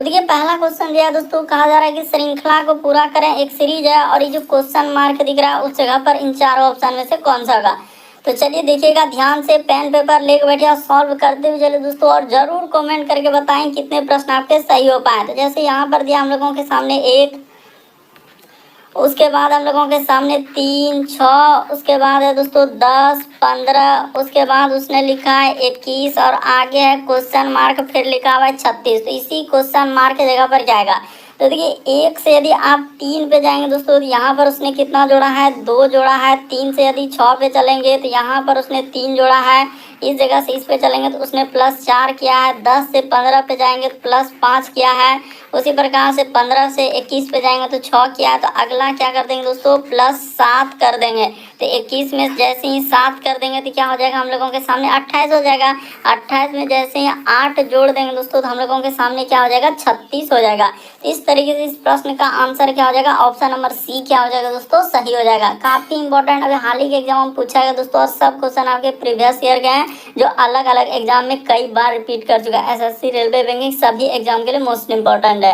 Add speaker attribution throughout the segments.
Speaker 1: तो देखिए पहला क्वेश्चन दिया है दोस्तों, कहा जा रहा है कि श्रृंखला को पूरा करें। एक सीरीज है और ये जो क्वेश्चन मार्क दिख रहा है उस जगह पर इन चारों ऑप्शन में से कौन सा होगा। तो चलिए देखिएगा, ध्यान से पेन पेपर लेकर बैठिए और सॉल्व करते हुए चलिए दोस्तों, और जरूर कमेंट करके बताएं कितने प्रश्न आपके सही हो पाए। तो जैसे यहाँ पर दिया हम लोगों के सामने एक, उसके बाद हम लोगों के सामने 3, 6, उसके बाद है दोस्तों 10, 15, उसके बाद उसने लिखा है 21 और आगे है क्वेश्चन मार्क, फिर लिखा हुआ है 36। तो इसी क्वेश्चन मार्क की जगह पर जाएगा। तो देखिए एक से यदि आप 3 पे जाएंगे दोस्तों, तो यहाँ पर उसने कितना जोड़ा है, 2 जोड़ा है। 3 से यदि 6 पे चलेंगे तो यहाँ पर उसने 3 जोड़ा है। इस जगह से इस पे चलेंगे तो उसने +4 किया है। 10 से 15 पे जाएंगे तो +5 किया है। उसी प्रकार से 15 से 21 पे जाएंगे तो 6 किया है। तो अगला क्या कर देंगे दोस्तों, +7 कर देंगे। तो 21 में जैसे ही 7 कर देंगे तो क्या हो जाएगा, हम लोगों के सामने 28 हो जाएगा। 28 में जैसे ही 8 जोड़ देंगे दोस्तों तो हम लोगों के सामने क्या हो जाएगा, 36 हो जाएगा। इस तरीके से इस प्रश्न का आंसर क्या हो जाएगा, ऑप्शन नंबर सी क्या हो जाएगा दोस्तों, सही हो जाएगा। काफी इंपॉर्टेंट अभी हाल ही के एग्जाम में पूछा गया दोस्तों, और सब क्वेश्चन आपके प्रीवियस ईयर के हैं जो अलग अलग एग्जाम में कई बार रिपीट कर चुका है। एसएससी, रेलवे, बैंकिंग सभी एग्जाम के लिए मोस्ट इंपॉर्टेंट है।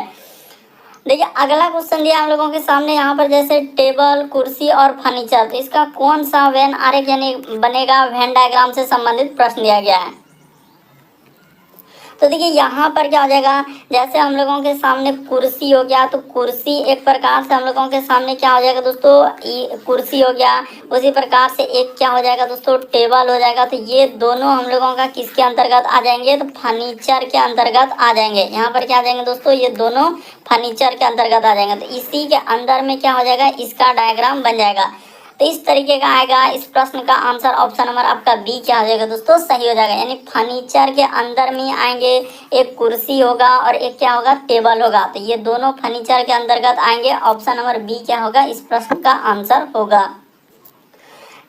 Speaker 1: देखिए अगला क्वेश्चन दिया हम लोगों के सामने यहाँ पर, जैसे टेबल, कुर्सी और फर्नीचर। तो इसका कौन सा वेन आरेख यानी बनेगा, वेन डायग्राम से संबंधित प्रश्न दिया गया है। तो देखिए यहाँ पर क्या हो जाएगा, जैसे हम लोगों के सामने कुर्सी हो गया, तो कुर्सी एक प्रकार से हम लोगों के सामने क्या हो जाएगा दोस्तों, कुर्सी हो गया। उसी प्रकार से एक क्या हो जाएगा दोस्तों, टेबल हो जाएगा। तो ये दोनों हम लोगों का किसके अंतर्गत आ जाएंगे, तो फर्नीचर के अंतर्गत आ जाएंगे। यहाँ पर क्या आ जाएंगे दोस्तों, ये दोनों फर्नीचर के अंतर्गत आ जाएंगे। तो इसी के अंदर में क्या हो जाएगा, इसका डायग्राम बन जाएगा। तो इस तरीके का आएगा। इस प्रश्न का आंसर ऑप्शन नंबर आपका बी क्या हो जाएगा दोस्तों, सही हो जाएगा। यानी फर्नीचर के अंदर में आएंगे, एक कुर्सी होगा और एक क्या होगा, टेबल होगा। तो ये दोनों फर्नीचर के अंतर्गत आएंगे। ऑप्शन नंबर बी क्या होगा, इस प्रश्न का आंसर होगा।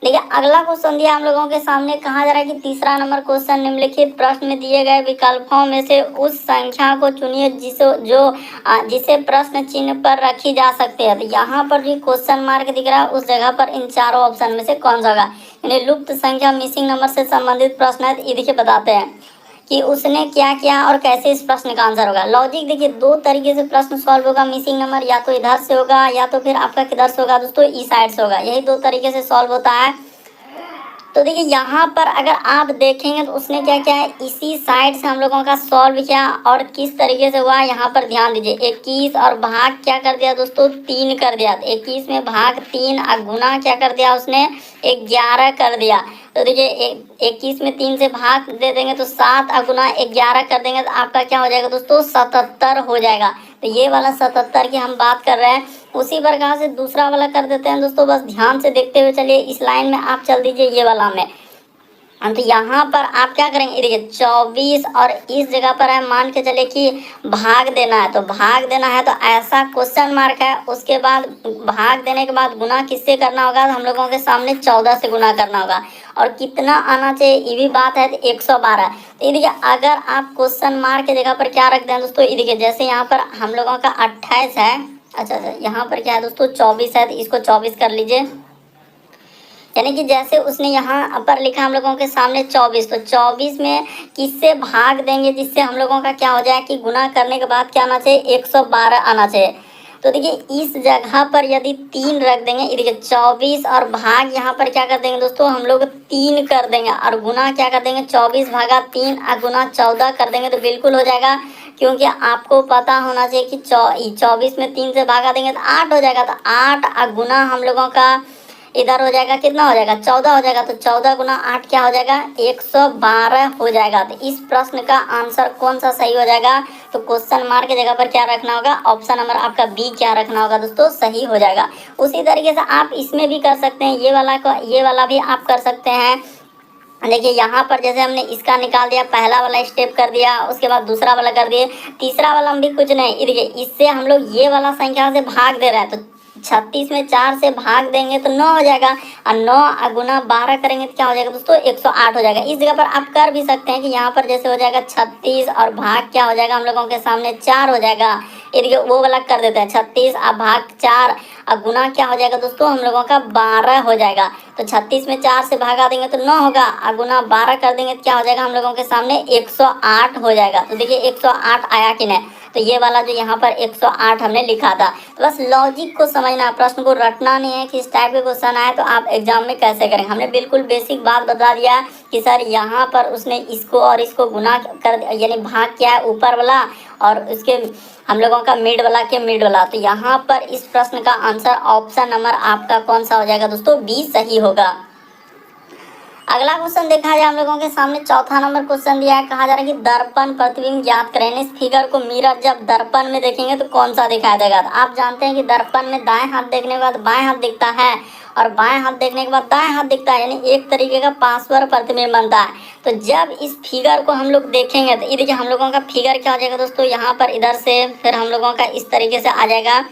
Speaker 1: देखिए अगला क्वेश्चन दिया हम लोगों के सामने, कहा जा रहा है कि तीसरा नंबर क्वेश्चन, निम्नलिखित प्रश्न में दिए गए विकल्पों में से उस संख्या को चुनिए जिसे प्रश्न चिन्ह पर रखी जा सकती है। तो यहाँ पर जो क्वेश्चन मार्क दिख रहा है उस जगह पर इन चारों ऑप्शन में से कौन सा होगा। यानी लुप्त संख्या, मिसिंग नंबर से संबंधित प्रश्न है। ये देखिए बताते हैं कि उसने क्या किया और कैसे इस प्रश्न का आंसर होगा। लॉजिक देखिए, दो तरीके से प्रश्न सॉल्व होगा। मिसिंग नंबर या तो इधर से होगा या तो फिर आपका किधर से होगा दोस्तों, इस साइड से होगा। यही दो तरीके से सॉल्व होता है। तो देखिए यहाँ पर अगर आप देखेंगे तो उसने क्या किया है, इसी साइड से हम लोगों का सॉल्व किया। और किस तरीके से हुआ, यहाँ पर ध्यान दीजिए। 21 और भाग क्या कर दिया दोस्तों, 3 कर दिया। 21 में भाग 3 और गुना क्या कर दिया उसने, 11 कर दिया। तो देखिए 21 में 3 से भाग दे देंगे तो 7 और गुना 11 कर देंगे तो आपका क्या हो जाएगा दोस्तों, 77 हो जाएगा। तो ये वाला 77 की हम बात कर रहे हैं। उसी प्रकार से दूसरा वाला कर देते हैं दोस्तों, बस ध्यान से देखते हुए चलिए। इस लाइन में आप चल दीजिए, ये वाला में। तो यहाँ पर आप क्या करेंगे, देखिए 24 और इस जगह पर है, मान के चले कि भाग देना है। तो भाग देना है तो ऐसा क्वेश्चन मार्क है। उसके बाद भाग देने के बाद गुना किससे करना होगा, तो हम लोगों के सामने 14 से गुना करना होगा। और कितना आना चाहिए ये भी बात है, तो 112। तो ये देखिए अगर आप क्वेश्चन मार्क की जगह पर क्या रख दें दोस्तों, ये देखिए जैसे यहाँ पर हम लोगों का 28 है। अच्छा, यहाँ पर क्या है दोस्तों, 24 है, तो इसको 24 कर लीजिए। यानी कि जैसे उसने यहाँ पर लिखा हम लोगों के सामने 24, तो 24 में किससे भाग देंगे जिससे हम लोगों का क्या हो जाए कि गुना करने के बाद क्या आना चाहिए, 112 आना चाहिए। तो देखिए इस जगह पर यदि 3 रख देंगे, देखिए 24 और भाग यहाँ पर क्या कर देंगे दोस्तों, हम लोग 3 कर देंगे। और गुना क्या कर देंगे, 24 भागा 3 और गुना 14 कर देंगे तो बिल्कुल हो जाएगा। क्योंकि आपको पता होना चाहिए कि 24 में 3 से भागा देंगे तो 8 हो जाएगा। तो 8 और गुना हम लोगों का इधर हो जाएगा, कितना हो जाएगा, 14 हो जाएगा। तो 14 गुना 8 क्या हो जाएगा, 112 हो जाएगा। तो इस प्रश्न का आंसर कौन सा सही हो जाएगा, तो क्वेश्चन मार्क की जगह पर क्या रखना होगा, ऑप्शन नंबर आपका बी क्या रखना होगा दोस्तों, सही हो जाएगा। उसी तरीके से आप इसमें भी कर सकते हैं, ये वाला भी आप कर सकते हैं। देखिए यहाँ पर जैसे हमने इसका निकाल दिया, पहला वाला स्टेप कर दिया, उसके बाद दूसरा वाला कर दिए, तीसरा वाला हम भी कुछ नहीं। देखिए इससे हम लोग ये वाला संख्या से भाग दे रहे हैं। तो 36 में 4 से भाग देंगे तो 9 हो जाएगा। और 9 गुना 12 करेंगे तो क्या हो जाएगा दोस्तों, 108 हो जाएगा। इस जगह पर आप कर भी सकते हैं कि यहाँ पर जैसे हो जाएगा 36 और भाग क्या हो जाएगा हम लोगों के सामने 4 हो जाएगा। ये देखिए वो वाला कर देते हैं, 36 और भाग 4 और गुना क्या हो जाएगा दोस्तों, हम लोगों का 12 हो जाएगा। तो 36 में 4 से भागा देंगे तो 9 होगा, और गुना 12 कर देंगे तो क्या हो जाएगा हम लोगों के सामने 108 हो जाएगा। तो देखिए 108 आया कि नहीं। तो ये वाला जो यहाँ पर 108 हमने लिखा था। तो बस लॉजिक को समझना, प्रश्न को रटना नहीं है कि इस टाइप के क्वेश्चन आए तो आप एग्जाम में कैसे करेंगे। हमने बिल्कुल बेसिक बात बता दिया कि सर यहाँ पर उसने इसको और इसको गुना कर यानी भाग किया है ऊपर वाला और उसके हम लोगों का मिड वाला के मिड वाला। तो यहाँ पर इस प्रश्न का आंसर ऑप्शन नंबर आपका कौन सा हो जाएगा दोस्तों, बी सही होगा। अगला क्वेश्चन देखा जाए हम लोगों के सामने चौथा नंबर क्वेश्चन दिया है, कहा जा रहा है कि दर्पण प्रतिबिंब ज्ञात करें। इस फिगर को मिरर जब दर्पण में देखेंगे तो कौन सा दिखाई देगा। तो आप जानते हैं कि दर्पण में दाएं हाथ देखने के बाद बाएं हाथ दिखता है और बाएं हाथ देखने के बाद दाएं हाथ दिखता है, यानी एक तरीके का पार्श्व प्रतिबिंब बनता है। तो जब इस फिगर को हम लोग देखेंगे तो ये देखिए हम लोगों का फिगर क्या हो जाएगा दोस्तों, यहाँ पर इधर से फिर हम लोगों का इस तरीके से आ जाएगा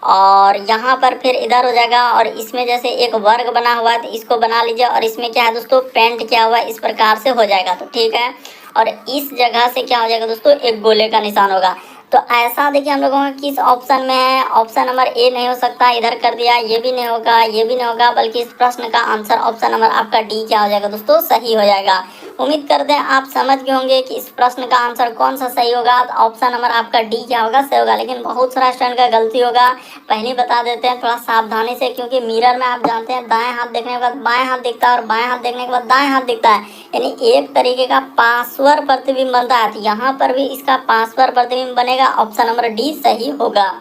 Speaker 1: और यहाँ पर फिर इधर हो जाएगा और इसमें जैसे एक वर्ग बना हुआ है तो इसको बना लीजिए और इसमें क्या है दोस्तों, पेंट किया हुआ है, इस प्रकार से हो जाएगा। तो ठीक है, और इस जगह से क्या हो जाएगा दोस्तों, एक गोले का निशान होगा। तो ऐसा देखिए हम लोगों का किस ऑप्शन में है, ऑप्शन नंबर ए नहीं हो सकता, इधर कर दिया, ये भी नहीं होगा, ये भी नहीं होगा, बल्कि इस प्रश्न का आंसर ऑप्शन नंबर आपका डी क्या हो जाएगा दोस्तों, सही हो जाएगा। उम्मीद करते हैं आप समझ गए होंगे कि इस प्रश्न का आंसर कौन सा सही होगा। तो ऑप्शन नंबर आपका डी क्या होगा, सही होगा। लेकिन बहुत सारा स्टूडेंट का गलती होगा, पहले ही बता देते हैं थोड़ा सावधानी से, क्योंकि मिरर में आप जानते हैं दाएं हाथ देखने के बाद बाएं हाथ दिखता है और बाएं हाथ देखने के बाद दाएं हाथ दिखता है, यानी एक तरीके का पार्श्व प्रतिबिंब बनता है। तो यहाँ पर भी इसका पार्श्व प्रतिबिंब बनेगा, ऑप्शन नंबर डी सही होगा।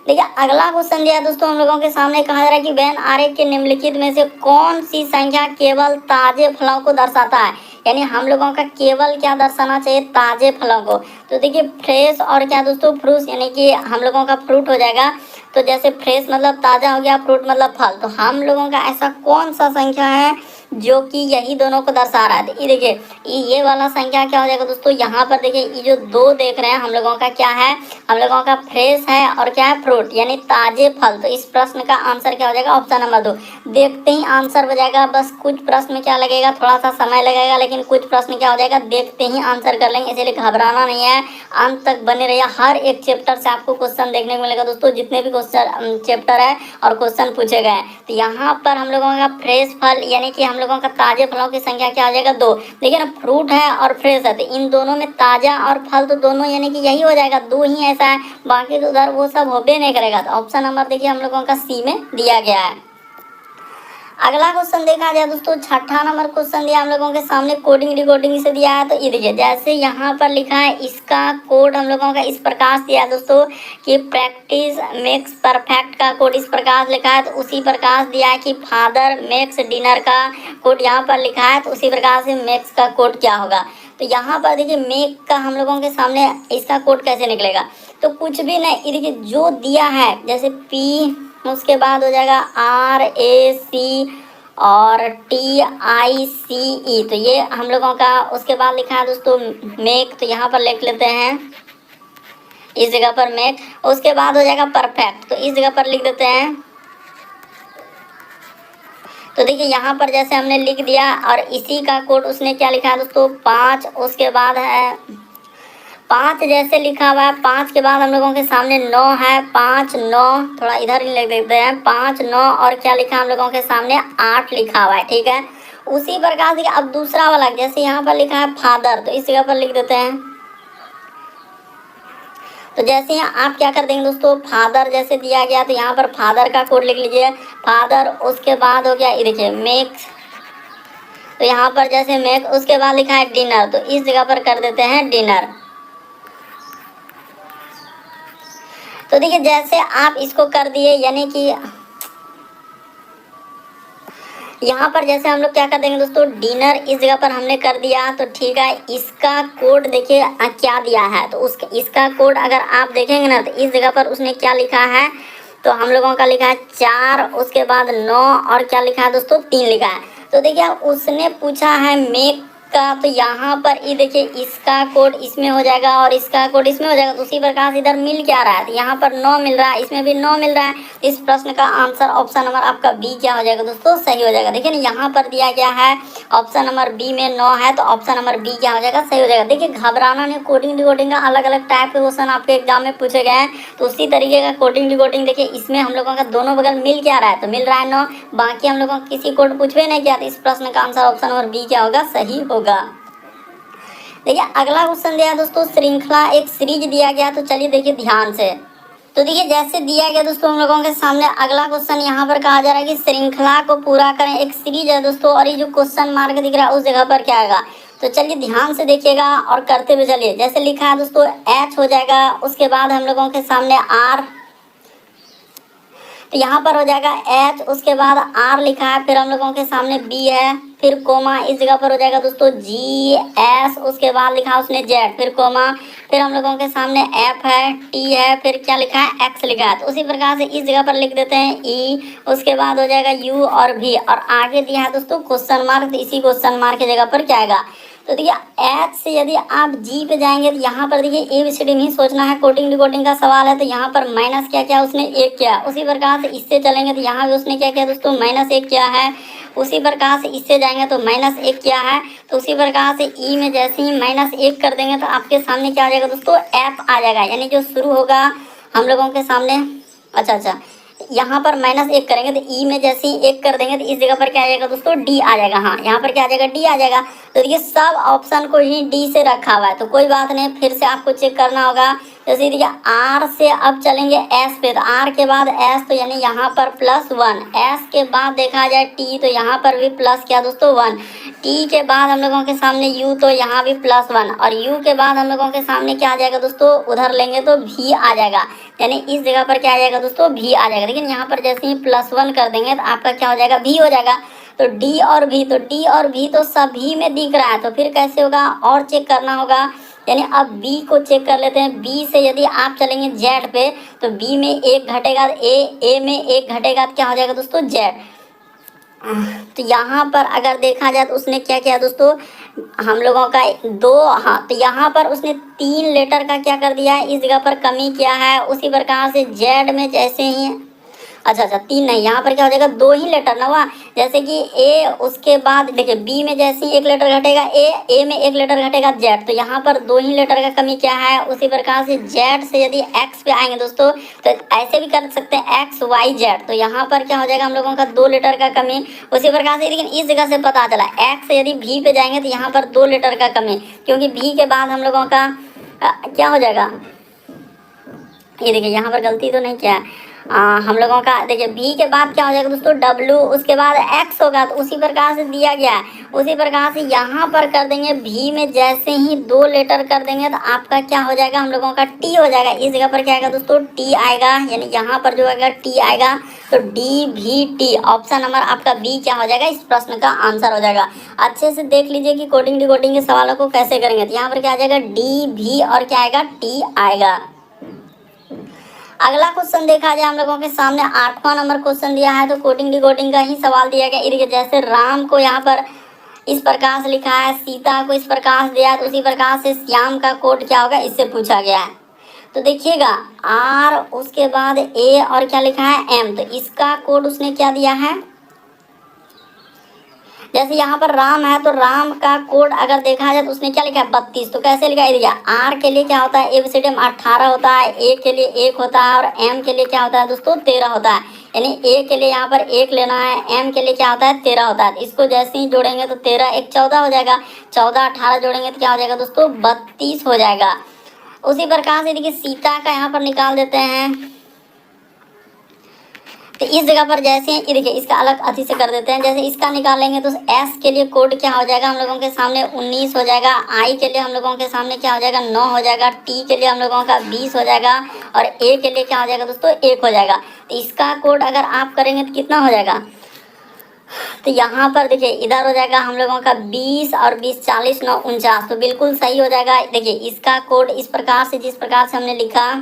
Speaker 1: देखिए अगला क्वेश्चन दिया दोस्तों हम लोगों के सामने, कहा जा रहा है कि वेन आरेख के निम्नलिखित में से कौन सी संख्या केवल ताजे फलों को दर्शाता है। यानी हम लोगों का केवल क्या दर्शाना चाहिए, ताजे फलों को। तो देखिए फ्रेश और क्या दोस्तों, फ्रूट, यानी कि हम लोगों का फ्रूट हो जाएगा। तो जैसे फ्रेश मतलब ताज़ा हो गया, फ्रूट मतलब फल। तो हम लोगों का ऐसा कौन सा संख्या है जो कि यही दोनों को दर्शा रहा है। तो ये देखिए ये वाला संख्या क्या हो जाएगा दोस्तों, यहाँ पर देखिए ये जो दो देख रहे हैं हम लोगों का क्या है, हम लोगों का फ्रेश है और क्या है, फ्रूट, यानी ताजे फल। तो इस प्रश्न का आंसर क्या हो जाएगा, ऑप्शन नंबर 2। देखते ही आंसर हो जाएगा, बस कुछ प्रश्न में क्या लगेगा, थोड़ा सा समय लगेगा, लेकिन कुछ प्रश्न क्या हो जाएगा, देखते ही आंसर कर लेंगे। इसलिए घबराना नहीं है, अंत तक बने रहिए। हर एक चैप्टर से आपको क्वेश्चन देखने को मिलेगा दोस्तों, जितने भी क्वेश्चन चैप्टर है और क्वेश्चन पूछे गए हैं। तो यहाँ पर हम लोगों का फ्रेश फल यानी कि हम लोगों का ताजे फलों की संख्या क्या हो जाएगा, 2। देखिए ना, फ्रूट है और फ्रेश है, तो इन दोनों में ताजा और फल तो दोनों यानी कि यही हो जाएगा, 2 ही ऐसा है, बाकी तो उधर वो सब होबे नहीं करेगा। तो ऑप्शन नंबर देखिए हम लोगों का सी में दिया गया है। अगला क्वेश्चन देखा जाए दोस्तों, छठा नंबर क्वेश्चन दिया हम लोगों के सामने, कोडिंग डिकोडिंग से दिया है। तो ये देखिए जैसे यहाँ पर लिखा है, इसका कोड हम लोगों का इस प्रकार से दिया है दोस्तों कि प्रैक्टिस मेक्स परफेक्ट का कोड इस प्रकार लिखा है। तो उसी प्रकार दिया है कि फादर मेक्स डिनर का कोड यहाँ पर लिखा है, तो उसी प्रकार से मेक्स का कोड क्या होगा। तो यहाँ पर देखिए मेक का हम लोगों के सामने इसका कोड कैसे निकलेगा, तो कुछ भी नहीं, ये देखिए जो दिया है जैसे पी, उसके बाद हो जाएगा RAC और TICE, तो ये हम लोगों का उसके बाद लिखा है दोस्तों मेक। तो यहाँ पर लिख लेते हैं इस जगह पर मेक, उसके बाद हो जाएगा परफेक्ट, तो इस जगह पर लिख देते हैं। तो देखिए यहाँ पर जैसे हमने लिख दिया और इसी का कोड उसने क्या लिखा है दोस्तों, 5, उसके बाद है 5 जैसे लिखा हुआ है, 5 के बाद हम लोगों के सामने 9 है, 5 9, थोड़ा इधर ही लिख देते हैं, 5 9 और क्या लिखा है हम लोगों के सामने 8 लिखा हुआ है, ठीक है। उसी प्रकार से अब दूसरा वाला जैसे यहाँ पर लिखा है फादर, तो इस जगह पर लिख देते हैं। तो जैसे आप क्या कर देंगे दोस्तों, फादर जैसे दिया गया तो यहाँ पर फादर का कोड लिख लीजिए, फादर, उसके बाद हो गया ये देखिए मेक्स, तो यहाँ पर जैसे मेक, उसके बाद लिखा है डिनर, तो इस जगह पर कर देते हैं डिनर। तो देखिए जैसे आप इसको कर दिए, यानी कि यहाँ पर जैसे हम लोग क्या कर देंगे दोस्तों, डिनर इस जगह पर हमने कर दिया, तो ठीक है। इसका कोड देखिए क्या दिया है, तो इसका कोड अगर आप देखेंगे ना, तो इस जगह पर उसने क्या लिखा है, तो हम लोगों का लिखा है 4, उसके बाद 9 और क्या लिखा है दोस्तों, 3 लिखा है। तो देखिए उसने पूछा है मेक का, तो यहाँ पर ये देखिए इसका कोड इसमें हो जाएगा और इसका कोड इसमें हो जाएगा, तो उसी प्रकार से इधर मिल क्या रहा है, तो यहाँ पर 9 मिल रहा है, इसमें भी 9 मिल रहा है। इस प्रश्न का आंसर ऑप्शन नंबर आपका बी क्या हो जाएगा दोस्तों, सही हो जाएगा। देखिए ना यहाँ पर दिया गया है ऑप्शन नंबर बी में 9 है, तो ऑप्शन नंबर बी क्या हो जाएगा, सही हो जाएगा। देखिए घबराना नहीं, कोडिंग डिकोडिंग का अलग अलग टाइप के क्वेश्चन आपके एग्जाम में पूछे गए हैं, तो उसी तरीके का कोडिंग डिकोडिंग देखिए इसमें हम लोगों का दोनों बगल मिल क्या रहा है, तो मिल रहा है 9, बाकी हम लोगों को किसी कोड पूछे नहीं किया, तो इस प्रश्न का आंसर ऑप्शन नंबर बी क्या होगा, सही होगा। देखिए अगला क्वेश्चन दिया है दोस्तों, श्रृंखला एक सीरीज दिया गया। तो चलिए देखिए ध्यान से। तो देखिए जैसे दिया गया दोस्तों हम लोगों के सामने अगला क्वेश्चन यहाँ पर कहा जा रहा है कि श्रृंखला को पूरा करें, एक सीरीज है दोस्तों, और ये जो क्वेश्चन मार्क दिख रहा है उस जगह पर क्या आएगा। तो चलिए ध्यान से देखिएगा और करते हुए चलिए। जैसे लिखा है दोस्तों H हो जाएगा, उसके बाद हम लोगों के सामने R, तो यहाँ पर हो जाएगा H, उसके बाद R लिखा है, फिर हम लोगों के सामने B है, फिर कोमा, इस जगह पर हो जाएगा दोस्तों G S, उसके बाद लिखा उसने Z, फिर कोमा, फिर हम लोगों के सामने F है, T है, फिर क्या लिखा है X लिखा है। तो उसी प्रकार से इस जगह पर लिख देते हैं E, उसके बाद हो जाएगा U और V, और आगे दिया है दोस्तों क्वेश्चन मार्क। तो इसी क्वेश्चन मार्क की जगह पर क्या आएगा। तो देखिए H से यदि आप G पे जाएंगे तो यहाँ पर देखिए ABCD में ही सोचना है, कोडिंग डिकोडिंग का सवाल है। तो यहाँ पर माइनस क्या किया उसने, 1 किया। उसी प्रकार से इससे चलेंगे तो यहाँ भी उसने क्या किया दोस्तों, -1 किया है। उसी प्रकार से इससे जाएंगे तो -1 किया है। तो उसी प्रकार से ई में जैसे ही -1 कर देंगे तो आपके सामने क्या आ जाएगा दोस्तों, F आ जाएगा, यानी जो शुरू होगा हम लोगों के सामने। अच्छा, यहाँ पर -1 करेंगे तो ई में जैसे ही 1 कर देंगे तो इस जगह पर क्या आ जाएगा दोस्तों, डी आ जाएगा। हाँ, यहाँ पर क्या आ जाएगा, डी आ जाएगा। तो देखिए सब ऑप्शन को ही डी से रखा हुआ है, तो कोई बात नहीं, फिर से आपको चेक करना होगा। जैसे देखिए आर से अब चलेंगे एस पे, तो आर के बाद एस, तो यानी यहाँ पर +1, एस के बाद देखा जाए टी, तो यहाँ पर भी प्लस क्या दोस्तों 1, टी के बाद हम लोगों के सामने यू, तो यहाँ भी +1, और यू के बाद हम लोगों के सामने क्या आ जाएगा दोस्तों, उधर लेंगे तो भी आ जाएगा, यानी इस जगह पर क्या आ जाएगा दोस्तों, भी आ जाएगा। लेकिन यहाँ पर जैसे ही +1 कर देंगे तो आपका क्या हो जाएगा, भी हो जाएगा। तो डी और भी, तो डी और भी तो सभी में दिख रहा है, तो फिर कैसे होगा, और चेक करना होगा। यानी अब बी को चेक कर लेते हैं। बी से यदि आप चलेंगे जेड पे, तो बी में 1 घटेगा, ए में 1 घटेगा, तो क्या हो जाएगा दोस्तों, जेड। तो यहाँ पर अगर देखा जाए तो उसने क्या किया दोस्तों, हम लोगों का 2, हाँ, तो यहाँ पर उसने 3 लेटर का क्या कर दिया है, इस जगह पर कमी किया है। उसी प्रकार से जेड में जैसे ही, अच्छा 3 नहीं, यहाँ पर क्या हो जाएगा, 2 ही लेटर ना हुआ। जैसे कि ए, उसके बाद देखिए बी में जैसे ही 1 लेटर घटेगा ए में 1 लेटर घटेगा जेड, तो यहाँ पर 2 ही लेटर का कमी क्या है। उसी प्रकार से जेड से यदि एक्स पे आएंगे दोस्तों, तो ऐसे भी कर सकते हैं एक्स वाई जेड, तो यहाँ पर क्या हो जाएगा, हम लोगों का 2 लेटर का कमी। उसी प्रकार से लेकिन इस जगह से पता चला एक्स से यदि भी पे जाएंगे तो यहाँ पर 2 लेटर का कमी, क्योंकि भी के बाद हम लोगों का क्या हो जाएगा, ये देखिए यहाँ पर गलती तो नहीं किया है, हम लोगों का देखिए भी के बाद क्या हो जाएगा दोस्तों, डब्ल्यू, उसके बाद एक्स होगा, तो उसी प्रकार से दिया गया है। उसी प्रकार से यहाँ पर कर देंगे, भी में जैसे ही 2 लेटर कर देंगे तो आपका क्या हो जाएगा, हम लोगों का टी हो जाएगा। इस जगह पर क्या आएगा दोस्तों, टी आएगा, यानी यहाँ पर जो आएगा टी आएगा। तो डी भी टी, ऑप्शन नंबर आपका बी क्या हो जाएगा, इस प्रश्न का आंसर हो जाएगा। अच्छे से देख लीजिए कि कोडिंग डिकोडिंग के सवालों को कैसे करेंगे। तो यहाँ पर क्या आ जाएगा, डी भी और क्या आएगा, टी आएगा। अगला क्वेश्चन देखा जाए हम लोगों के सामने 8वां नंबर क्वेश्चन दिया है, तो कोडिंग डिकोडिंग का ही सवाल दिया गया। देखिए जैसे राम को यहाँ पर इस प्रकार से लिखा है, सीता को इस प्रकार से दिया है, तो उसी प्रकार से श्याम का कोड क्या होगा, इससे पूछा गया है। तो देखिएगा आर, उसके बाद ए और क्या लिखा है एम, तो इसका कोड उसने क्या दिया है। जैसे यहाँ पर राम है, तो राम का कोड अगर देखा जाए तो उसने क्या लिखा है, 32। तो कैसे लिखा है, आर के लिए क्या होता है, एबीसीडी में 18 होता है, ए के लिए 1 होता है, और एम के लिए क्या होता है दोस्तों, 13 होता है। यानी ए के लिए यहाँ पर 1 लेना है, एम के लिए क्या होता है, 13 होता है। इसको जैसे ही जोड़ेंगे तो 13 1 14 हो जाएगा, 14 18 जोड़ेंगे तो क्या हो जाएगा दोस्तों, 32 हो जाएगा। उसी प्रकार से देखिए सीता का यहाँ पर निकाल देते हैं। तो इस जगह पर जैसे ये देखिए इसका अलग अति से कर देते हैं। जैसे इसका निकालेंगे तो एस के लिए कोड क्या हो जाएगा, हम लोगों के सामने 19 हो जाएगा। आई के लिए हम लोगों के सामने क्या हो जाएगा, 9 हो जाएगा। टी के लिए हम लोगों का 20 हो जाएगा, और ए के लिए क्या हो जाएगा दोस्तों, 1 हो जाएगा। तो इसका कोड अगर आप करेंगे तो कितना हो जाएगा, तो यहाँ पर देखिए इधर हो जाएगा हम लोगों का 20 और 20 40 9 49, तो बिल्कुल सही हो जाएगा। देखिए इसका कोड इस प्रकार से, जिस प्रकार से हमने लिखा,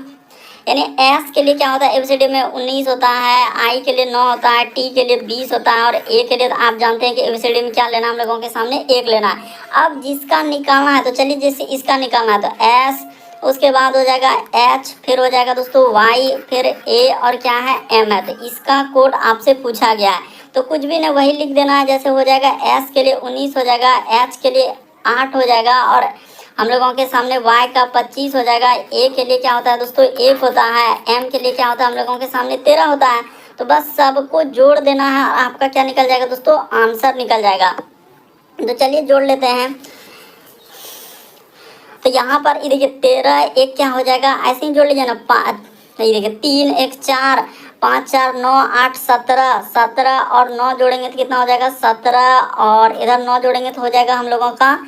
Speaker 1: यानी एस के लिए क्या होता है, एबीसीडी में 19 होता है, आई के लिए 9 होता है, टी के लिए 20 होता है, और ए के लिए तो आप जानते हैं कि एबीसीडी में क्या लेना, हम लोगों के सामने 1 लेना है। अब जिसका निकालना है, तो चलिए जैसे इसका निकालना है, तो एस, उसके बाद हो जाएगा एच, फिर हो जाएगा दोस्तों वाई, फिर ए और क्या है एम है। तो इसका कोड आपसे पूछा गया है, तो कुछ भी ना वही लिख देना है। जैसे हो जाएगा एस के लिए 19 हो जाएगा, एच के लिए 8 हो जाएगा, और हम लोगों के सामने y का 25 हो जाएगा। ए के लिए क्या होता है दोस्तों, 1 होता है। एम के लिए क्या होता है, हम लोगों के सामने 13 होता है। तो बस सबको जोड़ देना है, आपका क्या निकल जाएगा दोस्तों, आंसर निकल जाएगा। तो चलिए जोड़ लेते हैं। तो यहाँ पर ये देखिए 13 एक क्या हो जाएगा, ऐसे ही जोड़ लीजिए ना, 5, तो ये देखिए 3 1 4, 5 4 9 8 17, 17 और 9 जोड़ेंगे तो कितना हो जाएगा 17, और इधर 9 जोड़ेंगे तो हो जाएगा हम लोगों का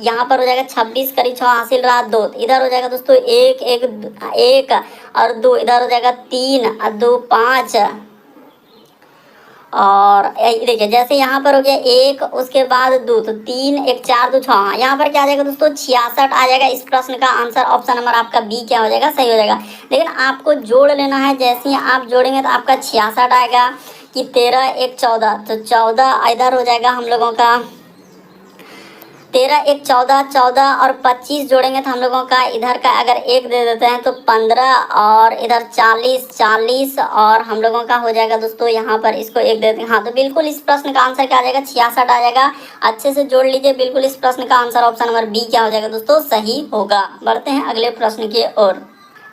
Speaker 1: यहाँ पर हो जाएगा 26, करीब 6 हासिल रहा 2, इधर हो जाएगा दोस्तों 1 1 1 और 2, इधर हो जाएगा 3 और 2 5, और देखिए जैसे यहाँ पर हो गया 1, उसके बाद 2, तो 3 1 4 2 6, यहाँ पर क्या आ जाएगा दोस्तों 66 आ जाएगा। इस प्रश्न का आंसर ऑप्शन नंबर आपका बी क्या हो जाएगा, सही हो जाएगा। लेकिन आपको जोड़ लेना है, जैसे ही आप जोड़ेंगे तो आपका 66 आएगा कि 13 1 14, तो 14 इधर हो जाएगा हम लोगों का 13 1 14, 14 और 25 जोड़ेंगे तो हम लोगों का इधर का अगर 1 दे देते हैं तो 15, और इधर 40 40 और हम लोगों का हो जाएगा दोस्तों यहाँ पर इसको 1 देते हैं। हाँ, तो बिल्कुल इस प्रश्न का आंसर क्या आ जाएगा, 66 आ जाएगा। अच्छे से जोड़ लीजिए, बिल्कुल इस प्रश्न का आंसर ऑप्शन नंबर बी क्या हो जाएगा दोस्तों, सही होगा। बढ़ते हैं अगले प्रश्न की ओर।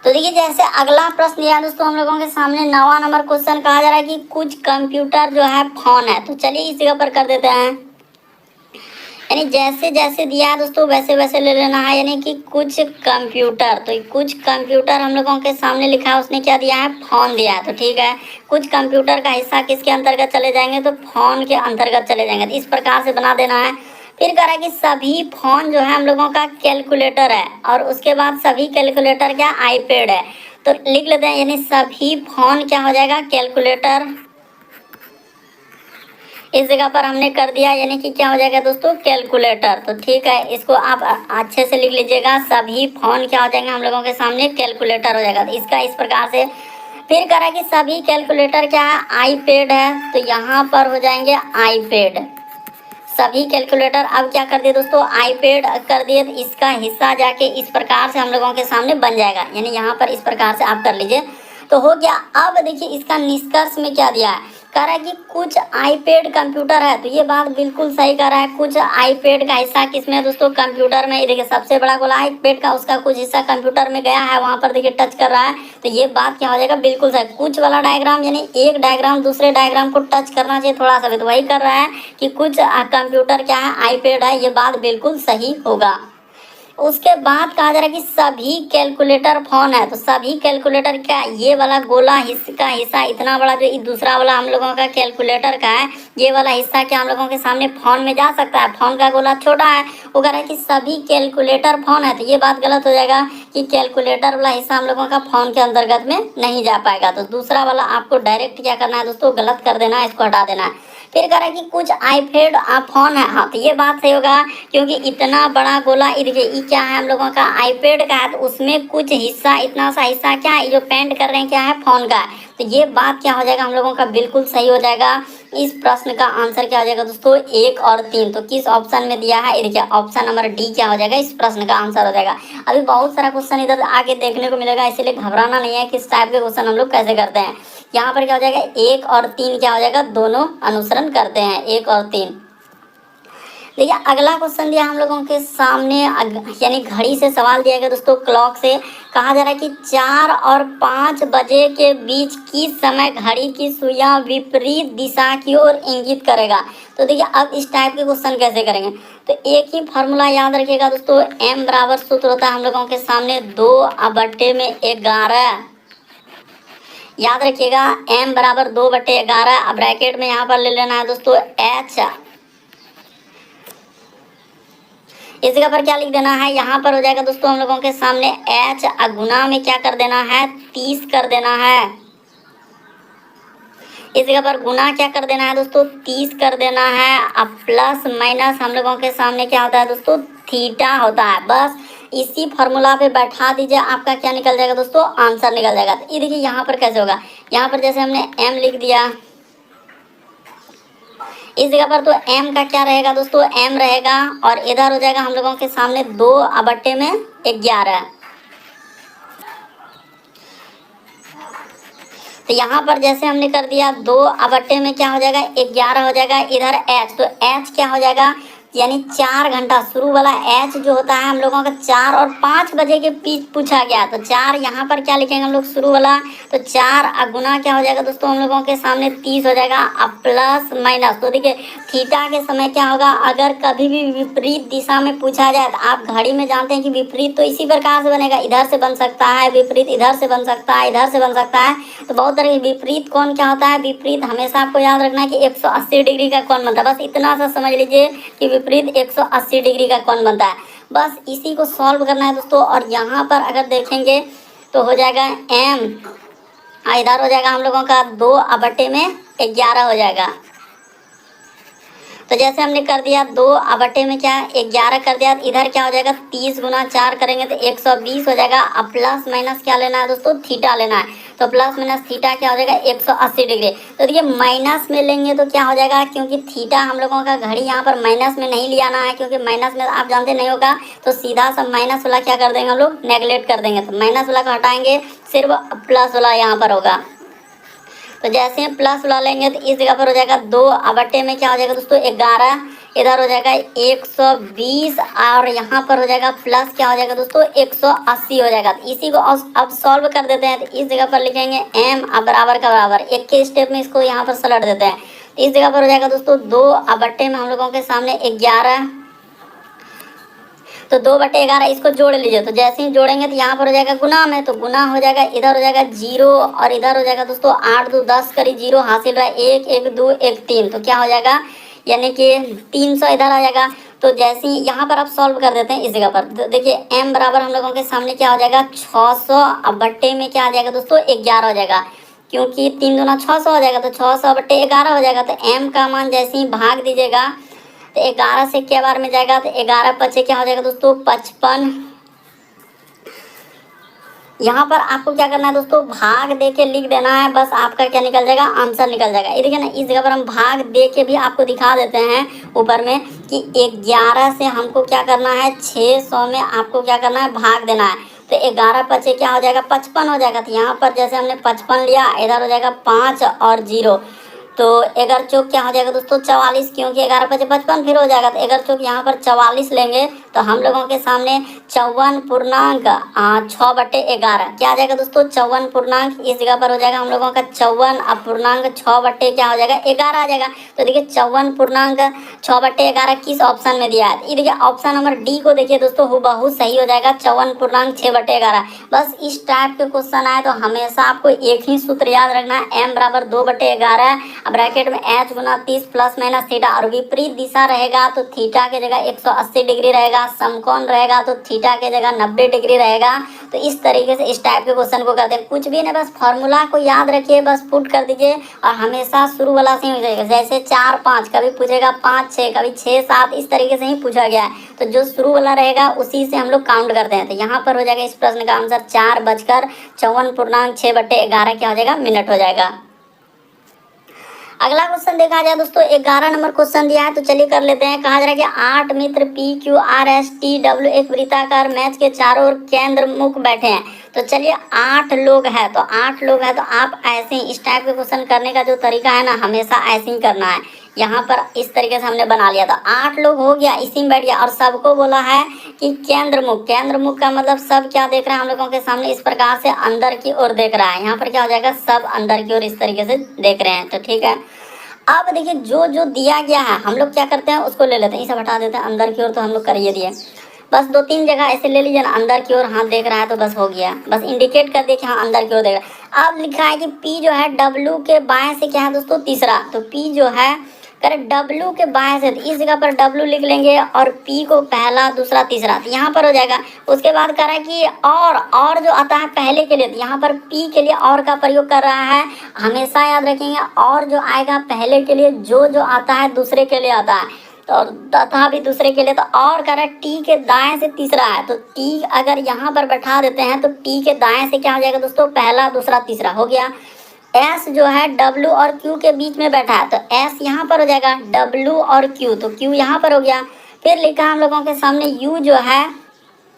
Speaker 1: तो देखिए जैसे अगला प्रश्न यह दोस्तों हम लोगों के सामने 9वां नंबर क्वेश्चन कहा जा रहा है कि कुछ कंप्यूटर जो है फोन है। तो चलिए इस जगह पर कर देते हैं, यानी जैसे जैसे दिया है दोस्तों वैसे वैसे ले लेना है। यानी कि कुछ कंप्यूटर, तो कुछ कंप्यूटर हम लोगों के सामने लिखा है, उसने क्या दिया है, फोन दिया है। तो ठीक है, कुछ कंप्यूटर का हिस्सा किसके अंतर्गत चले जाएंगे, तो फोन के अंतर्गत चले जाएंगे। तो इस प्रकार से बना देना है। फिर कह रहा है कि सभी फोन जो है हम लोगों का कैलकुलेटर है, और उसके बाद सभी कैलकुलेटर क्या आईपैड है। तो लिख लेते हैं, यानी सभी फोन क्या हो जाएगा, कैलकुलेटर। इस जगह पर हमने कर दिया, यानी कि क्या हो जाएगा दोस्तों, कैलकुलेटर। तो ठीक है, इसको आप अच्छे से लिख लीजिएगा, सभी फोन क्या हो जाएंगे हम लोगों के सामने, कैलकुलेटर हो जाएगा। तो इसका इस प्रकार से फिर करा कि सभी कैलकुलेटर क्या है, आईपैड है। तो यहाँ पर हो जाएंगे आईपैड, सभी कैलकुलेटर। अब क्या कर दिए दोस्तों, आईपैड कर दिए। तो इसका हिस्सा जाके इस प्रकार से हम लोगों के सामने बन जाएगा, यानी यहाँ पर इस प्रकार से आप कर लीजिए तो हो गया। अब देखिए इसका निष्कर्ष में क्या दिया है, कह रहा है कि कुछ आईपैड कंप्यूटर है। तो ये बात बिल्कुल सही कर रहा है, कुछ आईपैड का हिस्सा किसमें है दोस्तों, कंप्यूटर में। देखिए सबसे बड़ा गोला आईपैड का, उसका कुछ हिस्सा कंप्यूटर में गया है, वहाँ पर देखिए टच कर रहा है। तो ये बात क्या हो जाएगा, बिल्कुल सही। कुछ वाला डायग्राम यानी एक डायग्राम दूसरे डायग्राम को टच करना चाहिए थोड़ा सा भी, तो वही कर रहा है कि कुछ कंप्यूटर क्या है, आईपैड है। ये बात बिल्कुल सही होगा। उसके बाद कहा जा रहा है कि सभी कैलकुलेटर फोन है। तो सभी कैलकुलेटर क्या, ये वाला गोला का हिस्सा इतना बड़ा, जो दूसरा वाला हम लोगों का कैलकुलेटर का है, ये वाला हिस्सा क्या हम लोगों के सामने फोन में जा सकता है, फोन का गोला छोटा है। वो कह रहा है कि सभी कैलकुलेटर फोन है। तो ये बात गलत हो जाएगा कि कैलकुलेटर वाला हिस्सा हम लोगों का फोन के अंतर्गत में नहीं जा पाएगा। तो दूसरा वाला आपको डायरेक्ट क्या करना है दोस्तों, गलत कर देना है, इसको हटा देना है। फिर कह रहा है कि कुछ आईपैड फोन है। हाँ, तो ये बात सही होगा, क्योंकि इतना बड़ा गोला ये क्या है हम लोगों का, आईपैड का है। तो उसमें कुछ हिस्सा, इतना सा हिस्सा क्या है, जो पेंट कर रहे हैं क्या है, फोन का है। तो ये बात क्या हो जाएगा हम लोगों का, बिल्कुल सही हो जाएगा। इस प्रश्न का आंसर क्या हो जाएगा दोस्तों, 1 और 3। तो किस ऑप्शन में दिया है, देखिए ऑप्शन नंबर डी क्या हो जाएगा, इस प्रश्न का आंसर हो जाएगा। अभी बहुत सारा क्वेश्चन इधर आगे देखने को मिलेगा, इसीलिए घबराना नहीं है, किस टाइप के क्वेश्चन हम लोग कैसे करते हैं। यहाँ पर क्या हो जाएगा, 1 और 3 क्या हो जाएगा, दोनों अनुसरण करते हैं, 1 और 3। देखिए अगला क्वेश्चन दिया हम लोगों के सामने, यानी घड़ी से सवाल दिया गया दोस्तों, क्लॉक से। कहा जा रहा है कि 4 और 5 बजे के बीच किस समय घड़ी की सुइयां विपरीत दिशा की ओर इंगित करेगा। तो देखिए अब इस टाइप के क्वेश्चन कैसे करेंगे, तो एक ही फॉर्मूला याद रखिएगा दोस्तों, m बराबर सूत्र होता है हम लोगों के सामने 2/11। याद रखिएगा m बराबर 2/11। अब ब्रैकेट में यहाँ पर ले लेना है दोस्तों h। इस जगह पर क्या लिख देना है, यहाँ पर हो जाएगा दोस्तों हम लोगों के सामने h, गुना में क्या कर देना है, 30 कर देना है। इस जगह पर गुना क्या कर देना है दोस्तों, 30 कर देना है। अब प्लस माइनस हम लोगों के सामने क्या होता है दोस्तों, थीटा होता है। बस इसी फॉर्मूला पे बैठा दीजिए, आपका क्या निकल जाएगा दोस्तों, आंसर निकल जाएगा। तो ये देखिए यहाँ पर कैसे होगा, यहाँ पर जैसे हमने m लिख दिया, इस जगह पर तो m का क्या रहेगा दोस्तों, m रहेगा, और इधर हो जाएगा हम लोगों के सामने 2/11। तो यहाँ पर जैसे हमने कर दिया 2 में क्या हो जाएगा, 11 हो जाएगा। इधर h, तो h क्या हो जाएगा, यानी 4 घंटा। शुरू वाला एच जो होता है हम लोगों का 4 और 5 बजे के बीच पूछा गया, तो 4 यहाँ पर क्या लिखेंगे हम लोग शुरू वाला, तो 4 गुना क्या हो जाएगा दोस्तों हम लोगों के सामने 30 हो जाएगा, अब प्लस माइनस। तो देखिए थीटा के समय क्या होगा, अगर कभी भी विपरीत दिशा में पूछा जाए तो आप घड़ी में जानते हैं कि विपरीत तो इसी प्रकार से बनेगा, इधर से बन सकता है विपरीत, इधर से बन सकता है, इधर से बन सकता है। तो बहुत तरह के विपरीत कोण क्या होता है, विपरीत हमेशा आपको याद रखना है कि 180 डिग्री का कोण बनता है। बस इतना सा समझ लीजिए कि विपरीत 180 डिग्री का कोण बनता है। बस इसी को सॉल्व करना है दोस्तों। और यहाँ पर अगर देखेंगे तो हो जाएगा m, इधर हो जाएगा हम लोगों का 2/11 हो जाएगा। तो जैसे हमने कर दिया 2/में क्या 11 कर दिया, इधर क्या हो जाएगा 30 गुना 4 करेंगे तो 120 हो जाएगा। अब प्लस माइनस क्या लेना है दोस्तों, थीटा लेना है। तो प्लस माइनस थीटा क्या हो जाएगा 180 डिग्री। तो देखिए माइनस में लेंगे तो क्या हो जाएगा, क्योंकि थीटा हम लोगों का घड़ी यहाँ पर माइनस में नहीं लिया ना है, क्योंकि माइनस में आप जानते नहीं होगा, तो सीधा सा माइनस वाला क्या कर देंगे हम लोग, नेगलेक्ट कर देंगे। तो माइनस वाला को हटाएंगे, सिर्फ प्लस वाला यहाँ पर होगा। तो जैसे हम प्लस वाला लेंगे तो इस जगह पर हो जाएगा 2/में क्या हो जाएगा दोस्तों 11, इधर हो जाएगा 120 और यहाँ पर हो जाएगा प्लस क्या हो जाएगा दोस्तों 180 हो जाएगा। तो इसी को अब सॉल्व कर देते हैं। तो इस जगह पर लिखेंगे m बराबर का बराबर, एक के स्टेप में इसको यहाँ पर सलट देते हैं। तो इस जगह पर हो जाएगा दोस्तों 2/में हम लोगों के सामने 11, तो 2/11 इसको जोड़ लीजिए। तो जैसे ही जोड़ेंगे तो यहाँ पर हो जाएगा गुना में, तो गुना हो जाएगा, इधर हो जाएगा 0 और इधर हो जाएगा दोस्तों 8 2 10 करी 0 हासिल रहा 1 1 2 1 3, तो क्या हो जाएगा यानी कि 300 इधर आ जाएगा। तो जैसे ही यहाँ पर आप सॉल्व कर देते हैं इस जगह पर, तो देखिए m बराबर हम लोगों के सामने क्या हो जाएगा 600 में क्या आ जाएगा दोस्तों 11 हो जाएगा, क्योंकि 3 दूना 600 हो जाएगा, तो 600/11 हो जाएगा। तो m का मान जैसे ही भाग दीजिएगा तो 11 से क्या बार में जाएगा, तो 11 पचे क्या हो जाएगा दोस्तों 55। यहाँ पर आपको क्या करना है दोस्तों, भाग दे के लिख देना है, बस आपका क्या निकल जाएगा, आंसर निकल जाएगा। ये देखिए ना, इस जगह पर हम भाग दे के भी आपको दिखा देते हैं ऊपर में कि 11 से हमको क्या करना है 600 में आपको क्या करना है भाग देना है। तो 11 पचे क्या हो जाएगा 55 हो जाएगा। तो यहाँ पर जैसे हमने 55 लिया, इधर हो जाएगा 5 और 0, तो 11 चौक क्या हो जाएगा दोस्तों 44, क्योंकि 11 पचे 55 फिर हो जाएगा। तो 11 चौक यहाँ पर 44 लेंगे तो हम लोगों के सामने 54.6/11 क्या आ जाएगा दोस्तों 54 इस जगह पर हो जाएगा हम लोगों का 54.6 क्या हो जाएगा 11 आ जाएगा। तो देखिए 54.6/11 किस ऑप्शन में दिया है, ये देखिए ऑप्शन नंबर डी को देखिए दोस्तों, हुबहू सही हो जाएगा 54.6/11। बस इस टाइप के क्वेश्चन आए तो हमेशा आपको एक ही सूत्र याद रखना है, m बराबर 2/11 ब्रैकेट में h गुना 30 प्लस माइनस थीटा, और विपरीत दिशा रहेगा तो थीटा के जगह 180 डिग्री रहेगा, समकोण रहेगा तो थीटा के जगह 90 डिग्री रहेगा। तो इस तरीके से इस टाइप के क्वेश्चन को करते हैं, कुछ भी नहीं, बस फॉर्मूला को याद रखिए, बस पुट कर दीजिए और हमेशा शुरू वाला से ही हो जाएगा। जैसे 4 5 कभी पूछेगा 5 6 कभी 6 7 इस तरीके से ही पूछा गया है, तो जो शुरू वाला रहेगा उसी से हम लोग काउंट करते हैं। तो यहाँ पर हो जाएगा इस प्रश्न का आंसर 4:54.6/11 क्या हो जाएगा मिनट हो जाएगा। अगला क्वेश्चन देखा जाए दोस्तों, 11 नंबर क्वेश्चन दिया है, तो चलिए कर लेते हैं। कहा जा रहा है कि 8 मित्र PQRSTW एक वृत्ताकार मैच के चारों ओर केंद्र मुख बैठे हैं। तो चलिए 8 लोग हैं, तो 8 लोग हैं तो आप ऐसे ही इस टाइप के क्वेश्चन करने का जो तरीका है ना, हमेशा ऐसे ही करना है। यहाँ पर इस तरीके से हमने बना लिया, तो 8 लोग हो गया, इसी में बैठ गया और सबको बोला है कि केंद्र मुख का मतलब सब क्या देख रहे हैं हम लोगों के सामने, इस प्रकार से अंदर की ओर देख रहा है। यहाँ पर क्या हो जाएगा सब अंदर की ओर इस तरीके से देख रहे हैं, तो ठीक है। अब देखिए जो जो दिया गया है हम लोग क्या करते हैं उसको ले लेते हैं, इसे हटा देते हैं। अंदर की ओर तो हम लोग कर ही दिए, बस 2-3 जगह ऐसे ले लीजिए ना, अंदर की ओर हाथ देख रहा है तो बस हो गया, बस इंडिकेट कर दिए कि हाँ अंदर की ओर देख रहा है। अब लिखा है कि P जो है W के बाएं से क्या है दोस्तों तीसरा, तो P जो है करे W के बाएं से, तो इस जगह पर W लिख लेंगे और P को पहला दूसरा तीसरा, तो यहाँ पर हो जाएगा। उसके बाद कह रहा है कि और जो आता है पहले के लिए, तो यहाँ पर P के लिए और का प्रयोग कर रहा है। हमेशा याद रखेंगे और जो आएगा पहले के लिए, जो आता है दूसरे के लिए आता है, तो तथा भी दूसरे के लिए। तो और कह रहा है T के दाएं से तीसरा है, तो T अगर यहाँ पर बैठा देते हैं तो T के दाएं से क्या हो जाएगा दोस्तों पहला दूसरा तीसरा हो गया। S जो है W और Q के बीच में बैठा है, तो S यहाँ पर हो जाएगा, W और Q, तो Q यहाँ पर हो गया। फिर लिखा हम लोगों के सामने U जो है,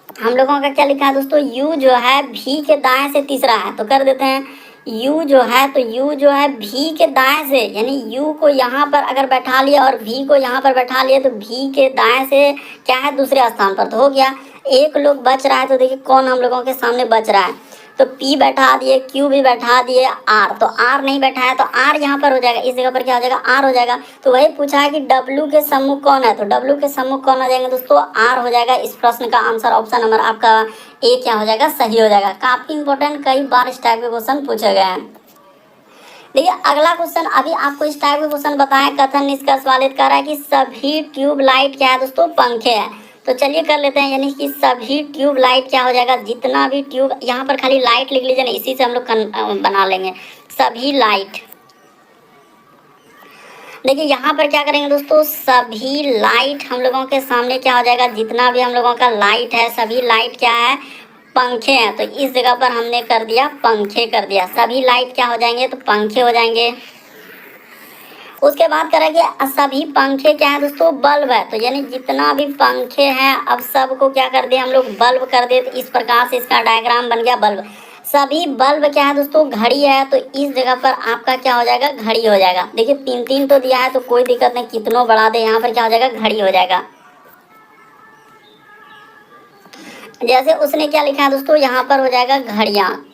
Speaker 1: हम लोगों का क्या लिखा है दोस्तों, U जो है V के दाएं से तीसरा है, तो कर देते हैं u जो है तो u जो है v के दाएं से, यानी u को यहाँ पर अगर बैठा लिया और v को यहाँ पर बैठा लिया तो v के दाएं से क्या है, दूसरे स्थान पर। तो हो गया, एक लोग बच रहा है। तो देखिए कौन हम लोगों के सामने बच रहा है, तो P बैठा दिए, Q भी बैठा दिए, R तो R नहीं बैठा है तो R यहाँ पर हो जाएगा, इस जगह पर क्या हो जाएगा, R हो जाएगा। तो वही पूछा है कि W के सम्मुख कौन है, तो W के सम्मुख कौन हो जाएंगे दोस्तों, R हो जाएगा। इस प्रश्न का आंसर ऑप्शन नंबर आपका ए क्या हो जाएगा, सही हो जाएगा। काफी इंपॉर्टेंट, कई बार इस टाइप के क्वेश्चन पूछे गए हैं। देखिए अगला क्वेश्चन, अभी आपको इस टाइप के क्वेश्चन बताया, कथन निष्कर्ष वाले कह रहा है कि सभी ट्यूब लाइट क्या है दोस्तों, पंखे हैं। तो चलिए कर लेते हैं, यानी कि सभी ट्यूब लाइट क्या हो जाएगा, जितना भी ट्यूब, यहाँ पर खाली लाइट लिख लीजिए ना, इसी से हम लोग बना लेंगे सभी लाइट। देखिए यहाँ पर क्या करेंगे दोस्तों, सभी लाइट हम लोगों के सामने क्या हो जाएगा, जितना भी हम लोगों का लाइट है, सभी लाइट क्या है, पंखे हैं। तो इस जगह पर हमने कर दिया पंखे कर दिया, सभी लाइट क्या हो जाएंगे, तो पंखे हो जाएंगे। उसके बाद करेंगे सभी पंखे क्या है दोस्तों, बल्ब है। तो यानी जितना भी पंखे हैं अब सबको क्या कर दिया हम लोग, बल्ब कर दिए। तो इस प्रकार से इसका डायग्राम बन गया बल्ब। सभी बल्ब क्या है दोस्तों, घड़ी है। तो इस जगह पर आपका क्या हो जाएगा, घड़ी हो जाएगा। देखिए तीन तीन तो दिया है तो कोई दिक्कत नहीं, कितनों बढ़ा दे, यहाँ पर क्या हो जाएगा, घड़ी हो जाएगा। जैसे उसने क्या लिखा है दोस्तों, यहाँ पर हो जाएगा घड़ियाँ।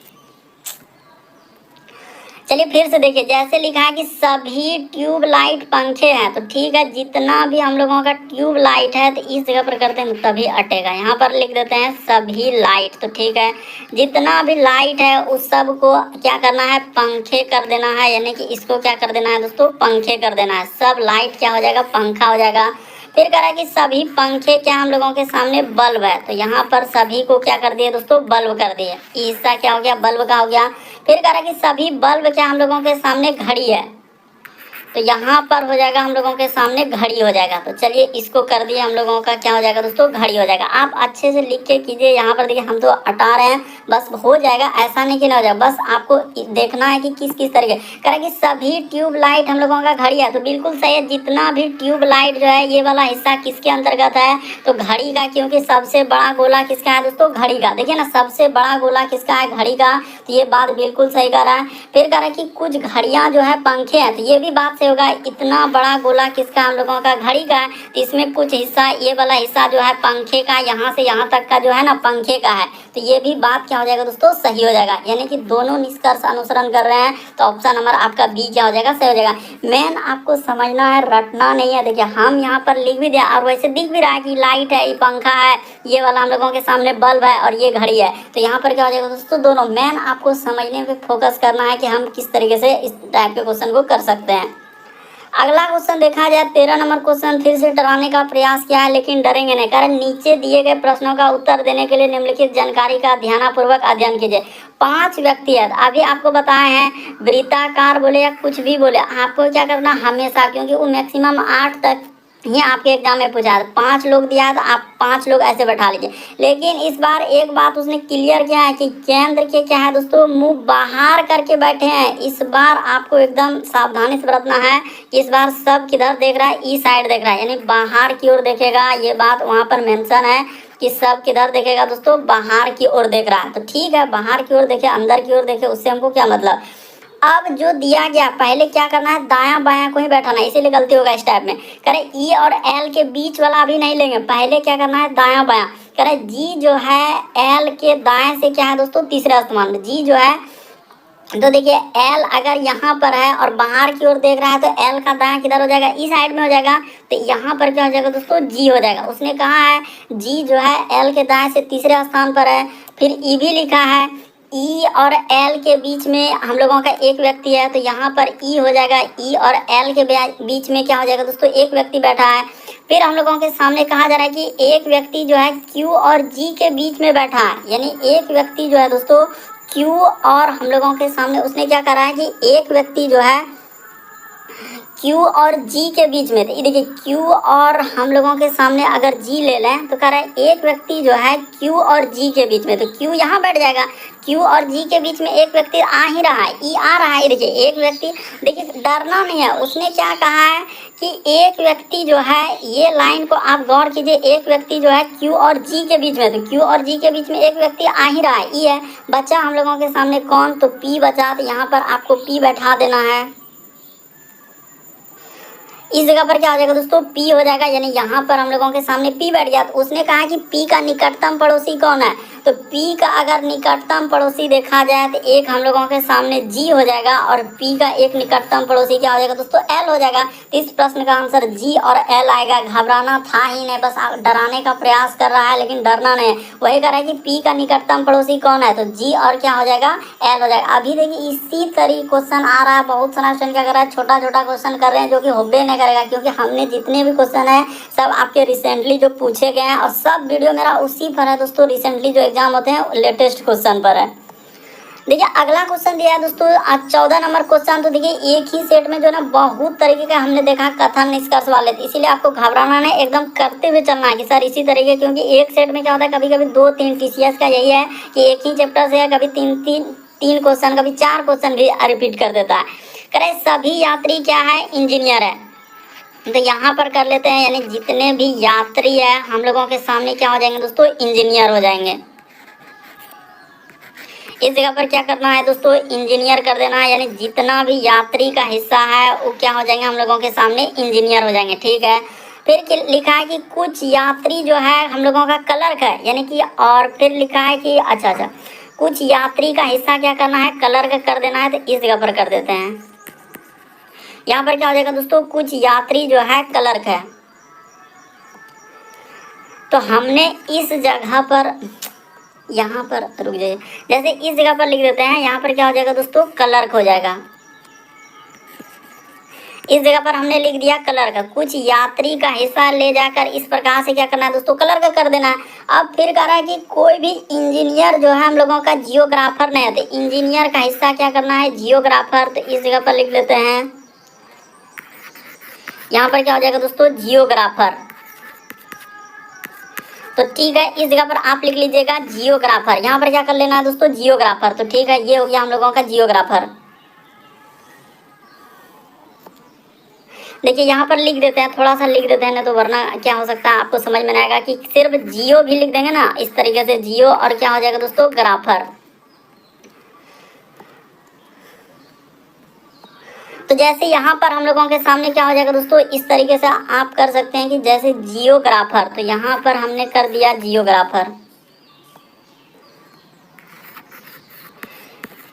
Speaker 1: चलिए फिर से देखिए, जैसे लिखा है कि सभी ट्यूब लाइट पंखे हैं, तो ठीक है, जितना भी हम लोगों का ट्यूब लाइट है तो इस जगह पर करते हैं तभी अटेगा। यहाँ पर लिख देते हैं सभी लाइट। तो ठीक है, जितना भी लाइट है उस सब को क्या करना है, पंखे कर देना है, यानी कि इसको क्या कर देना है दोस्तों, पंखे कर देना है। सब लाइट क्या हो जाएगा, पंखा हो जाएगा। फिर कह रहा है कि सभी पंखे क्या हम लोगों के सामने बल्ब है। तो यहाँ पर सभी को क्या कर दिए दोस्तों, बल्ब कर दिए। हिस्सा क्या हो गया, बल्ब का हो गया। फिर कह रहा है कि सभी बल्ब क्या हम लोगों के सामने घड़ी है। तो यहाँ पर हो जाएगा हम लोगों के सामने घड़ी हो जाएगा। तो चलिए इसको कर दिए, हम लोगों का क्या हो जाएगा दोस्तों, घड़ी हो जाएगा। आप अच्छे से लिख के कीजिए। यहाँ पर देखिए हम तो हटा रहे हैं, बस हो जाएगा, ऐसा नहीं कि ना हो जाएगा, बस आपको देखना है कि किस किस तरीके। कह रहा है कि सभी ट्यूब लाइट हम लोगों का घड़ी है। तो बिल्कुल सही है, जितना भी ट्यूब लाइट जो है ये वाला हिस्सा किसके अंतर्गत है, तो घड़ी का, क्योंकि सबसे बड़ा गोला किसका है दोस्तों, घड़ी का। देखिए ना, सबसे बड़ा गोला किसका है, घड़ी का। तो ये बात बिल्कुल सही कर रहा है। फिर कह रहा है कि कुछ घड़ियां जो है पंखे हैं। तो ये भी बात से होगा, इतना बड़ा गोला किसका, हम लोगों का घड़ी का है। तो इसमें कुछ हिस्सा, ये वाला हिस्सा जो है पंखे का, यहाँ से यहाँ तक का जो है ना पंखे का है। तो ये भी बात क्या हो जाएगा दोस्तों, सही हो जाएगा। यानी कि दोनों निष्कर्ष अनुसरण कर रहे हैं। तो ऑप्शन नंबर आपका बी क्या हो जाएगा, सही हो जाएगा। मेन आपको समझना है, रटना नहीं है। देखिए हम यहाँ पर लिख भी दिया और वैसे दिख भी रहा है कि लाइट है, ये पंखा है, ये वाला हम लोगों के सामने बल्ब है और ये घड़ी है। तो यहाँ पर क्या हो जाएगा दोस्तों, दोनों। मेन आपको समझने पे फोकस करना है कि हम किस तरीके से इस टाइप के क्वेश्चन को कर सकते हैं। अगला क्वेश्चन देखा जाए 13 नंबर क्वेश्चन, फिर से डराने का प्रयास किया है लेकिन डरेंगे नहीं। कारण नीचे दिए गए प्रश्नों का उत्तर देने के लिए निम्नलिखित जानकारी का ध्यानपूर्वक अध्ययन कीजिए। 5 व्यक्ति है, अभी आपको बताए हैं वृत्ताकार बोले या कुछ भी बोले, आपको क्या करना हमेशा, क्योंकि वो मैक्सिमम 8 तक ये आपके एग्जाम में पूछा है। 5 लोग दिया है तो आप 5 लोग ऐसे बैठा लीजिए। लेकिन इस बार एक बात उसने क्लियर किया है कि केंद्र के क्या है दोस्तों, मुंह बाहर करके बैठे हैं। इस बार आपको एकदम सावधानी से बरतना है। इस बार सब किधर देख रहा है, ई साइड देख रहा है, यानी बाहर की ओर देखेगा। ये बात वहाँ पर मेंशन है कि सब किधर देखेगा दोस्तों, बाहर की ओर देख रहा है। तो ठीक है, बाहर की ओर देखे, अंदर की ओर देखे, उससे हमको क्या मतलब। अब जो दिया गया, पहले क्या करना है, दायां बायां को ही बैठाना, इसीलिए गलती होगा इस टाइप में। करें ई और एल के बीच वाला अभी नहीं लेंगे, पहले क्या करना है, दायां बायां। करें जी जो है एल के दाएं से क्या है दोस्तों, तीसरे स्थान में जी जो है। तो देखिए एल अगर यहाँ पर है और बाहर की ओर देख रहा है तो एल का दायां किधर हो जाएगा, ई साइड में हो जाएगा। तो यहाँ पर क्या हो जाएगा दोस्तों, जी हो जाएगा। उसने कहा है जी जो है एल के दाएं से तीसरे स्थान पर है। फिर ई भी लिखा है, ई और एल के बीच में हम लोगों का एक व्यक्ति है। तो यहाँ पर ई हो जाएगा, ई और एल के बीच में क्या हो जाएगा दोस्तों, एक व्यक्ति बैठा है। फिर हम लोगों के सामने कहा जा रहा है कि एक व्यक्ति जो है क्यू और जी के बीच में बैठा है, यानी एक व्यक्ति जो है दोस्तों क्यू और हम लोगों के सामने, उसने क्या करा है कि एक व्यक्ति जो है Q और G के बीच में। तो ये देखिए Q और हम लोगों के सामने अगर G ले लें तो कह रहा है एक व्यक्ति जो है Q और G के बीच में, तो Q यहाँ बैठ जाएगा, Q और G के बीच में एक व्यक्ति आ ही रहा है, E आ रहा है। देखिए एक व्यक्ति, देखिए डरना नहीं है, उसने क्या कहा है कि एक व्यक्ति जो है, ये लाइन को आप गौर कीजिए, एक व्यक्ति जो है Q और G के बीच में, तो Q और G के बीच में एक व्यक्ति आ ही रहा है, E है। बचा हम लोगों के सामने कौन, तो P बचा, तो यहाँ पर आपको P बैठा देना है। इस जगह पर क्या हो जाएगा दोस्तों, P हो जाएगा, यानी यहाँ पर हम लोगों के सामने P बैठ गया। तो उसने कहा कि P का निकटतम पड़ोसी कौन है, तो P का अगर निकटतम पड़ोसी देखा जाए तो एक हम लोगों के सामने G हो जाएगा और P का एक निकटतम पड़ोसी क्या हो जाएगा दोस्तों, L हो जाएगा। तो इस प्रश्न का आंसर G और L आएगा। घबराना था ही नहीं, बस डराने का प्रयास कर रहा है लेकिन डरना नहीं है। वही कह रहा है कि P का निकटतम पड़ोसी कौन है, तो G और क्या हो जाएगा, L हो जाएगा। अभी देखिए इसी तरीके क्वेश्चन आ रहा है, बहुत सारा स्टूडेंट क्या कर रहा है, छोटा छोटा क्वेश्चन कर रहे हैं जो कि होबे नहीं करेगा, क्योंकि हमने जितने भी क्वेश्चन है सब आपके रिसेंटली जो पूछे गए हैं और सब वीडियो मेरा उसी पर है दोस्तों, रिसेंटली जो एग्जाम होते हैं लेटेस्ट क्वेश्चन पर है। देखिए अगला क्वेश्चन दिया है दोस्तों, आज 14 नंबर क्वेश्चन। तो देखिए एक ही सेट में जो ना बहुत तरीके का हमने देखा कथन निष्कर्ष वाले, तो इसीलिए आपको घबराना नहीं, एकदम करते हुए चलना है कि सर इसी तरीके, क्योंकि एक सेट में क्या होता है कभी कभी 2-3 TCS का यही है कि एक ही चैप्टर से कभी तीन क्वेश्चन, कभी 4 क्वेश्चन भी रिपीट कर देता है। करें सभी यात्री क्या है, इंजीनियर है, तो यहाँ पर कर लेते हैं, यानी जितने भी यात्री है हम लोगों के सामने क्या हो जाएंगे दोस्तों, इंजीनियर हो जाएंगे। इस जगह पर क्या करना है दोस्तों, इंजीनियर कर देना है, यानी जितना भी यात्री का हिस्सा है वो क्या हो जाएंगे हम लोगों के सामने, इंजीनियर हो जाएंगे। ठीक है, फिर लिखा है कि कुछ यात्री जो है हम लोगों का क्लर्क है, यानी कि, और फिर लिखा है कि अच्छा कुछ यात्री का हिस्सा क्या करना है, क्लर्क कर देना है। तो इस जगह पर कर देते हैं, यहाँ पर क्या हो जाएगा दोस्तों, कुछ यात्री जो है क्लर्क है। तो हमने इस जगह पर, यहाँ पर रुक जाइए, जैसे इस जगह पर लिख देते हैं, यहाँ पर क्या हो जाएगा दोस्तों, क्लर्क हो जाएगा। इस जगह पर हमने लिख दिया क्लर्क, कुछ यात्री का हिस्सा ले जाकर इस प्रकार से क्या करना है दोस्तों, क्लर्क कर देना है। अब फिर कह रहा है कि कोई भी इंजीनियर जो है हम लोगों का जियोग्राफर नहीं है, तो इंजीनियर का हिस्सा क्या करना है, जियोग्राफर। तो इस जगह पर लिख देते हैं, यहाँ पर क्या हो जाएगा दोस्तों, जियोग्राफर। तो ठीक है, इस जगह पर आप लिख लीजिएगा जियोग्राफर, यहाँ पर क्या कर लेना है दोस्तों, जियोग्राफर। तो ठीक है, ये हो गया हम लोगों का जियोग्राफर। देखिए यहाँ पर लिख देते हैं, थोड़ा सा लिख देते हैं ना, तो वरना क्या हो सकता है आपको समझ में नहीं आएगा कि सिर्फ जियो भी लिख देंगे ना इस तरीके से, जियो और क्या हो जाएगा दोस्तों, ग्राफर। तो जैसे यहाँ पर हम लोगों के सामने क्या हो जाएगा दोस्तों, इस तरीके से आप कर सकते हैं कि जैसे जियोग्राफर, तो यहाँ पर हमने कर दिया जियोग्राफर।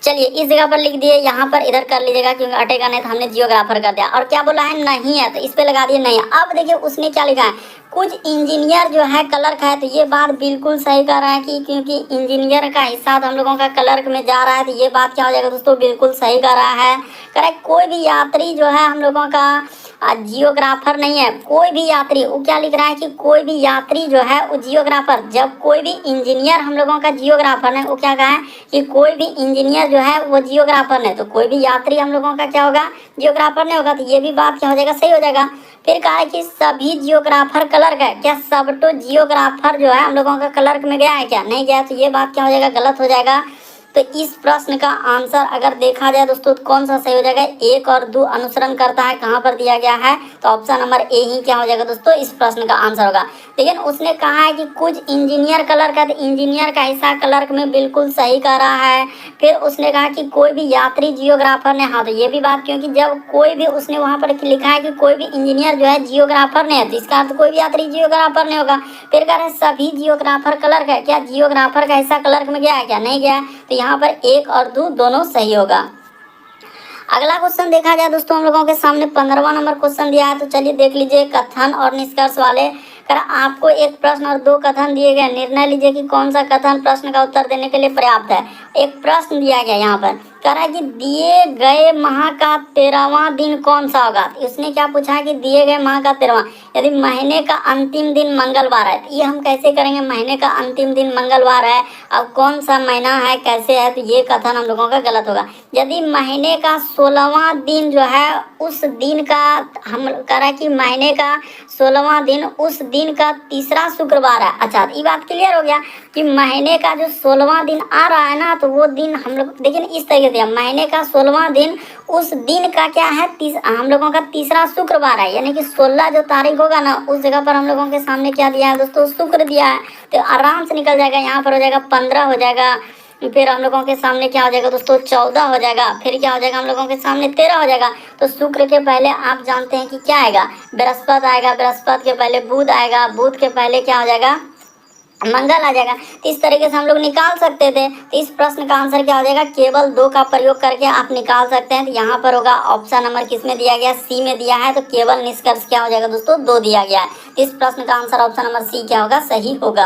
Speaker 1: चलिए इस जगह पर लिख दिए, यहाँ पर इधर कर लीजिएगा क्योंकि अटेगा नहीं, तो हमने जियोग्राफर कर दिया। और क्या बोला है, नहीं है, तो इस पे लगा दिए नहीं। अब देखिए उसने क्या लिखा है, कुछ इंजीनियर जो है क्लर्क है, तो ये बात बिल्कुल सही कर रहा है कि क्योंकि इंजीनियर का हिस्सा तो हम लोगों का क्लर्क में जा रहा है, तो ये बात क्या हो जाएगा दोस्तों, बिल्कुल सही कर रहा है। करेक्ट, कोई भी यात्री जो है हम लोगों का जियोग्राफर नहीं है, कोई भी यात्री, वो क्या लिख रहा है कि कोई भी यात्री जो है वो जियोग्राफर। जब कोई भी इंजीनियर हम लोगों का जियोग्राफर है, वो क्या कहा है कि कोई भी इंजीनियर जो है वो जियोग्राफर है, तो कोई भी यात्री हम लोगों का क्या होगा, जियोग्राफर नहीं होगा। तो ये भी बात क्या हो जाएगा, सही हो जाएगा। फिर कहा है कि सभी जियोग्राफर क्लर्क है, क्या सब तो जियोग्राफर जो है हम लोगों का क्लर्क में गया है, क्या नहीं गया, तो ये बात क्या हो जाएगा, गलत हो जाएगा। तो इस प्रश्न का आंसर अगर देखा जाए दोस्तों तो कौन सा सही हो जाएगा, 1 और 2 अनुसरण करता है, कहाँ पर दिया गया है, तो ऑप्शन नंबर ए ही क्या हो जाएगा दोस्तों, इस प्रश्न का आंसर होगा। लेकिन उसने कहा है कि कुछ इंजीनियर क्लर्क है, तो इंजीनियर का हिस्सा क्लर्क में बिल्कुल सही कर रहा है। फिर उसने कहा कि कोई भी यात्री जियोग्राफर ने, हाँ तो ये भी बात, क्योंकि जब कोई भी, उसने वहाँ पर लिखा है कि कोई भी इंजीनियर जो है जियोग्राफर नहीं है, तो इसका अर्थ कोई भी यात्री जियोग्राफर नहीं होगा। फिर कह रहे हैं सभी जियोग्राफर क्लर्क है, क्या जियोग्राफर का हिस्सा क्लर्क में गया है, क्या नहीं गया, तो यहाँ पर 1 और 2 दोनों सही होगा। अगला क्वेश्चन देखा जाए दोस्तों, हम लोगों के सामने 15वां नंबर क्वेश्चन दिया है, तो चलिए देख लीजिए, कथन और निष्कर्ष वाले। कर आपको एक प्रश्न और 2 कथन दिए गए, निर्णय लीजिए कि कौन सा कथन प्रश्न का उत्तर देने के लिए पर्याप्त है। एक प्रश्न दिया गया यहाँ पर, कह रहा है कि दिए गए माह का 13वां दिन कौन सा होगा। इसने क्या पूछा है कि दिए गए माह का 13वां, यदि महीने का अंतिम दिन मंगलवार है, ये हम कैसे करेंगे, महीने का अंतिम दिन मंगलवार है, अब कौन सा महीना है कैसे है, तो ये कथन हम लोगों का गलत होगा। यदि महीने का 16वां दिन जो है उस दिन का, हम कह रहा है कि महीने का 16वां दिन उस दिन का तीसरा शुक्रवार है। अच्छा, ये बात क्लियर हो गया कि महीने का जो 16वां दिन आ रहा है ना, तो वो दिन हम लोग देखिए इस तरीके से, महीने का 16वां दिन उस दिन का क्या है, हम लोगों का तीसरा शुक्रवार है, यानी कि 16 जो तारीख होगा ना, उस जगह पर हम लोगों के सामने क्या दिया है दोस्तों, शुक्र दिया है। तो आराम से निकल जाएगा, यहाँ पर हो जाएगा 15 हो जाएगा, फिर हम लोगों के सामने क्या हो जाएगा दोस्तों 14 हो जाएगा, फिर क्या हो जाएगा हम लोगों के सामने 13 हो जाएगा। तो शुक्र के पहले आप जानते हैं कि क्या आएगा, बृहस्पति आएगा, बृहस्पति के पहले बुध आएगा, बुध के पहले क्या हो जाएगा, मंगल आ जाएगा। तो इस तरीके से हम लोग निकाल सकते थे। तो इस प्रश्न का आंसर क्या हो जाएगा, केवल 2 का प्रयोग करके आप निकाल सकते हैं। तो यहाँ पर होगा ऑप्शन नंबर किस में दिया गया, सी में दिया है, तो केवल निष्कर्ष क्या हो जाएगा दोस्तों 2 दिया गया है। इस प्रश्न का आंसर ऑप्शन नंबर सी क्या होगा, सही होगा।